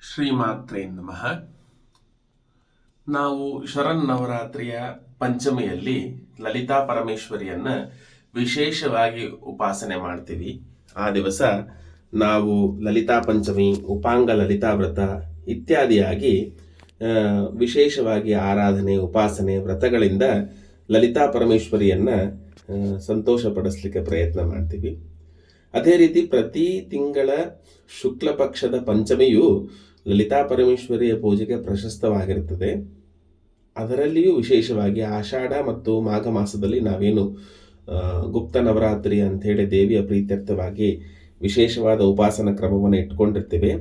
ಶ್ರೀಮಾತ್ರೇ ನಮಃ. ನಾವು ಶರನ್ನವರಾತ್ರಿಯ ಪಂಚಮಿಯಲ್ಲಿ ಲಲಿತಾ ಪರಮೇಶ್ವರಿಯನ್ನ ವಿಶೇಷವಾಗಿ ಉಪಾಸನೆ ಮಾಡ್ತೀವಿ. ಆ ದಿವಸ ನಾವು ಲಲಿತಾ ಪಂಚಮಿ, ಉಪಾಂಗ ಲಲಿತಾ ವ್ರತ ಇತ್ಯಾದಿಯಾಗಿ ವಿಶೇಷವಾಗಿ ಆರಾಧನೆ, ಉಪಾಸನೆ, ವ್ರತಗಳಿಂದ ಲಲಿತಾ ಪರಮೇಶ್ವರಿಯನ್ನ ಸಂತೋಷಪಡಿಸ್ಲಿಕ್ಕೆ ಪ್ರಯತ್ನ ಮಾಡ್ತೀವಿ. ಅದೇ ರೀತಿ ಪ್ರತಿ ತಿಂಗಳ ಶುಕ್ಲ ಪಕ್ಷದ ಪಂಚಮಿಯು ಲಲಿತಾ ಪರಮೇಶ್ವರಿಯ ಪೂಜೆಗೆ ಪ್ರಶಸ್ತವಾಗಿರುತ್ತದೆ. ಅದರಲ್ಲಿಯೂ ವಿಶೇಷವಾಗಿ ಆಷಾಢ ಮತ್ತು ಮಾಘ ಮಾಸದಲ್ಲಿ ನಾವೇನು ಗುಪ್ತ ನವರಾತ್ರಿ ಅಂಥೇಳಿ ದೇವಿಯ ಪ್ರೀತ್ಯರ್ಥವಾಗಿ ವಿಶೇಷವಾದ ಉಪಾಸನ ಕ್ರಮವನ್ನು ಇಟ್ಕೊಂಡಿರ್ತೇವೆ.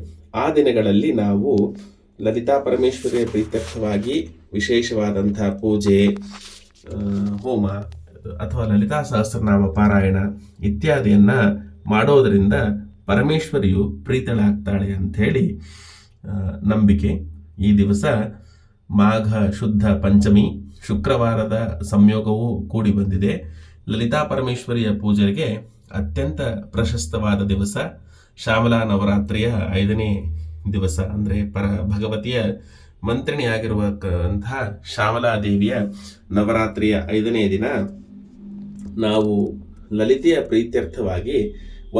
ಆ ದಿನಗಳಲ್ಲಿ ನಾವು ಲಲಿತಾ ಪರಮೇಶ್ವರಿಯ ಪ್ರೀತ್ಯರ್ಥವಾಗಿ ವಿಶೇಷವಾದಂಥ ಪೂಜೆ, ಹೋಮ ಅಥವಾ ಲಲಿತಾ ಸಹಸ್ರನಾಮ ಪಾರಾಯಣ ಇತ್ಯಾದಿಯನ್ನು ಮಾಡೋದರಿಂದ ಪರಮೇಶ್ವರಿಯು ಪ್ರೀತಳಾಗ್ತಾಳೆ ಅಂಥೇಳಿ ನಂಬಿಕೆ. ಈ ದಿವಸ ಮಾಘ ಶುದ್ಧ ಪಂಚಮಿ ಶುಕ್ರವಾರದ ಸಂಯೋಗವೂ ಕೂಡಿ ಬಂದಿದೆ. ಲಲಿತಾ ಪರಮೇಶ್ವರಿಯ ಪೂಜೆಗೆ ಅತ್ಯಂತ ಪ್ರಶಸ್ತವಾದ ದಿವಸ. ಶ್ಯಾಮಲಾ ನವರಾತ್ರಿಯ 5ನೇ ದಿವಸ ಅಂದರೆ ಭಗವತಿಯ ಮಂತ್ರಿಣಿಯಾಗಿರುವಂತಹ ಶ್ಯಾಮಲಾ ದೇವಿಯ ನವರಾತ್ರಿಯ 5ನೇ ದಿನ ನಾವು ಲಲಿತೆಯ ಪ್ರೀತ್ಯರ್ಥವಾಗಿ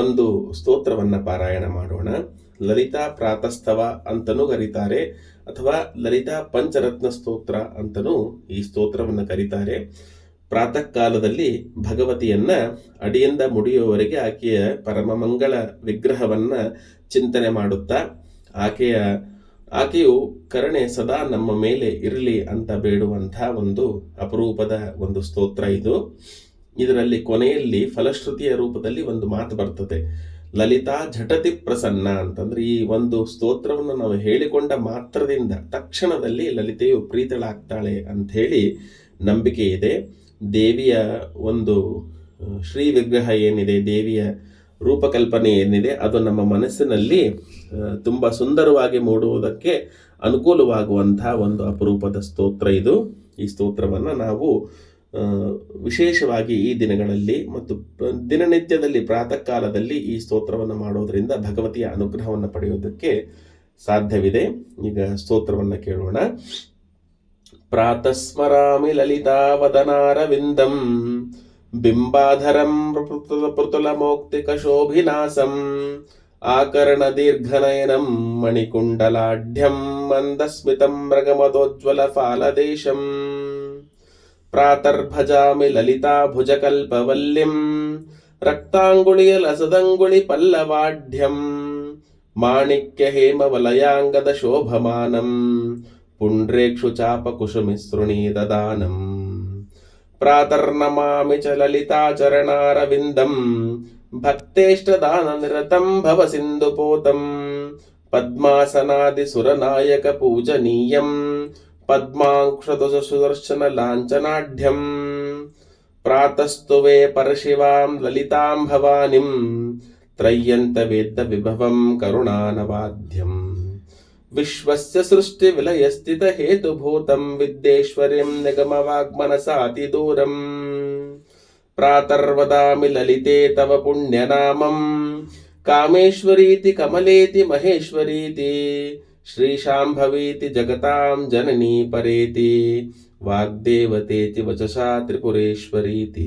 ಒಂದು ಸ್ತೋತ್ರವನ್ನು ಪಾರಾಯಣ ಮಾಡೋಣ. ಲಲಿತಾ ಪ್ರಾತಸ್ತವ ಅಂತನೂ ಕರೀತಾರೆ, ಅಥವಾ ಲಲಿತಾ ಪಂಚರತ್ನ ಸ್ತೋತ್ರ ಅಂತನೂ ಈ ಸ್ತೋತ್ರವನ್ನು ಕರೀತಾರೆ. ಪ್ರಾತಃ ಕಾಲದಲ್ಲಿ ಭಗವತಿಯನ್ನ ಅಡಿಯಿಂದ ಮುಡಿಯುವವರೆಗೆ ಆಕೆಯ ಪರಮಮಂಗಳ ವಿಗ್ರಹವನ್ನ ಚಿಂತನೆ ಮಾಡುತ್ತಾ ಆಕೆಯು ಕರುಣೆ ಸದಾ ನಮ್ಮ ಮೇಲೆ ಇರಲಿ ಅಂತ ಬೇಡುವಂತಹ ಒಂದು ಅಪರೂಪದ ಒಂದು ಸ್ತೋತ್ರ ಇದು. ಇದರಲ್ಲಿ ಕೊನೆಯಲ್ಲಿ ಫಲಶ್ರುತಿಯ ರೂಪದಲ್ಲಿ ಒಂದು ಮಾತು ಬರ್ತದೆ, ಲಲಿತಾ ಝಟತಿ ಪ್ರಸನ್ನ ಅಂತಂದ್ರೆ ಈ ಒಂದು ಸ್ತೋತ್ರವನ್ನು ನಾವು ಹೇಳಿಕೊಂಡ ಮಾತ್ರದಿಂದ ತಕ್ಷಣದಲ್ಲಿ ಲಲಿತೆಯು ಪ್ರೀತಳಾಗ್ತಾಳೆ ಅಂಥೇಳಿ ನಂಬಿಕೆ ಇದೆ. ದೇವಿಯ ಒಂದು ಶ್ರೀ ವಿಗ್ರಹ ಏನಿದೆ, ದೇವಿಯ ರೂಪಕಲ್ಪನೆ ಏನಿದೆ, ಅದು ನಮ್ಮ ಮನಸ್ಸಿನಲ್ಲಿ ತುಂಬ ಸುಂದರವಾಗಿ ಮೂಡುವುದಕ್ಕೆ ಅನುಕೂಲವಾಗುವಂತಹ ಒಂದು ಅಪರೂಪದ ಸ್ತೋತ್ರ ಇದು. ಈ ಸ್ತೋತ್ರವನ್ನು ನಾವು ವಿಶೇಷವಾಗಿ ಈ ದಿನಗಳಲ್ಲಿ ಮತ್ತು ದಿನನಿತ್ಯದಲ್ಲಿ ಪ್ರಾತಃ ಕಾಲದಲ್ಲಿ ಈ ಸ್ತೋತ್ರವನ್ನು ಮಾಡೋದರಿಂದ ಭಗವತಿಯ ಅನುಗ್ರಹವನ್ನು ಪಡೆಯೋದಕ್ಕೆ ಸಾಧ್ಯವಿದೆ. ಈಗ ಸ್ತೋತ್ರವನ್ನು ಕೇಳೋಣ. ಪ್ರಾತಸ್ಮರಾಮಿ ಲಲಿತಾ ವದನಾರವಿಂದಂ ಬಿಂಬಾಧರಂ ಪೃತುಲಮೌಕ್ತಿಕ ಶೋಭಿನಾಸಂ ಆಕರ್ಣ ದೀರ್ಘನಯನಂ ಮಣಿಕುಂಡಲಾಢ್ಯಂ ಮಂದಸ್ಮಿತಂ ಮೃಗಮದೋಜ್ವಲ ಫಾಲದೇಶಂ ಪ್ರಾತರ್ಭಜಾಮಿ ಲಲಿತಾ ಭುಜಕಲ್ಪವಲ್ಲಿಂ ರಕ್ತಾಂಗುಳಿಯ ಲಸದಂಗುಳಿ ಪಲ್ಲವಾಢ್ಯಂ ಮಾಣಿಕ್ಯ ಹೇಮ ವಲಯಾಂಗದ ಶೋಭಮಾನಂ ಪುಂಡ್ರೇಕ್ಷು ಚಾಪ ಕುಸುಮಿಸೃಣಿ ದದಾನಂ ಪ್ರಾತರ್ನಮಾಮಿ ಚ ಲಲಿತಾ ಚರಣಾರವಿಂದಂ ಭಕ್ತೇಷ್ಟದಾನ ನಿರತಂ ಭವ ಸಿಂಧುಪೋತಂ ಪದ್ಮಾಸನಾದಿ ಸುರನಾಯಕ ಪೂಜನೀಯಂ ಪದ್ಮಾಂಕ್ಷುತ ಸುದರ್ಶನ ಲಾಂಛನಾಢ್ಯಂ ಪ್ರಾತಸ್ತುವೇ ಪರಶಿವಾಂ ಲಲಿತಾಂ ಭವಾನಿಂ ತ್ರಯ್ಯಂತ ವೇದ ವಿಭವಂ ಕರುಣಾನವಾದ್ಯಂ ವಿಶ್ವಸ್ಯ ಸೃಷ್ಟಿ ವಿಲಯ ಸ್ಥಿತ ಹೇತುಭೂತಂ ವಿದ್ಯೇಶ್ವರಿಂ ನಿಗಮವಾಗ್ಮನಸಾತಿ ದೂರಂ ಪ್ರಾತರ್ವದಾಮಿ ಲಲಿತೆ ತವ ಪುಣ್ಯನಾಮಂ ಕಾಮೇಶ್ವರೀತಿ ಕಮಲೇತಿ ಮಹೇಶ್ವರೀತಿ ಶ್ರೀಶಾಂಭವೀತಿ ಜಗತಾಂ ಜನನೀ ಪರೇತಿ ವಾಗ್ದೇವತೇತಿ ವಚಸಾ ತ್ರಿಪುರೇಶ್ವರೀತಿ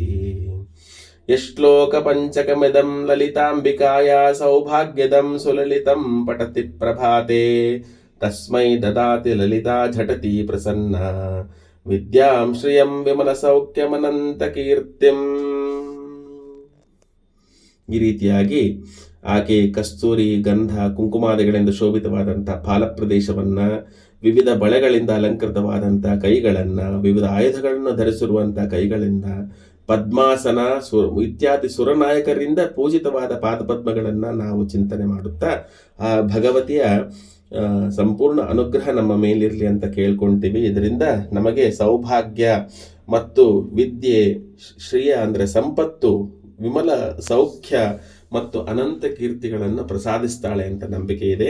ಯಶ್ಲೋಕ ಪಂಚಕಮಿದಂ ಲಲಿತಾಂಬಿಕಾಯಾ ಸೌಭಾಗ್ಯದಂ ಸುಲಲಿತಂ ಪಠತಿ ಪ್ರಭಾತೆ ತಸ್ಮೈ ದದಾತಿ ಲಲಿತಾ ಝಟತಿ ಪ್ರಸನ್ನ ವಿದ್ಯಾಂ ಶ್ರಿಯಂ ವಿಮಲ ಸೌಖ್ಯಮನಂತ ಕೀರ್ತಿಂ. ಈ ರೀತಿಯಾಗಿ ಆಕೆ ಕಸ್ತೂರಿ, ಗಂಧ, ಕುಂಕುಮಾದಿಗಳಿಂದ ಶೋಭಿತವಾದಂಥ ಫಾಲಪ್ರದೇಶವನ್ನ, ವಿವಿಧ ಬಳೆಗಳಿಂದ ಅಲಂಕೃತವಾದಂಥ ಕೈಗಳನ್ನ, ವಿವಿಧ ಆಯುಧಗಳನ್ನು ಧರಿಸಿರುವಂಥ ಕೈಗಳಿಂದ, ಪದ್ಮಾಸನ ಇತ್ಯಾದಿ ಸುರನಾಯಕರಿಂದ ಪೂಜಿತವಾದ ಪಾದಪದ್ಮಗಳನ್ನು ನಾವು ಚಿಂತನೆ ಮಾಡುತ್ತಾ ಆ ಭಗವತಿಯ ಸಂಪೂರ್ಣ ಅನುಗ್ರಹ ನಮ್ಮ ಮೇಲಿರಲಿ ಅಂತ ಕೇಳ್ಕೊಳ್ತೀವಿ. ಇದರಿಂದ ನಮಗೆ ಸೌಭಾಗ್ಯ ಮತ್ತು ವಿದ್ಯೆ, ಶ್ರೇಯ ಅಂದರೆ ಸಂಪತ್ತು, ವಿಮಲ ಸೌಖ್ಯ ಮತ್ತು ಅನಂತ ಕೀರ್ತಿಗಳನ್ನು ಪ್ರಸಾದಿಸ್ತಾಳೆ ಅಂತ ನಂಬಿಕೆ ಇದೆ.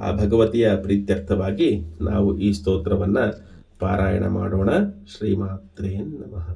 ಆ ಭಗವತಿಯ ಪ್ರೀತ್ಯರ್ಥವಾಗಿ ನಾವು ಈ ಸ್ತೋತ್ರವನ್ನು ಪಾರಾಯಣ ಮಾಡೋಣ. ಶ್ರೀಮಾತ್ರೇ ನಮಃ.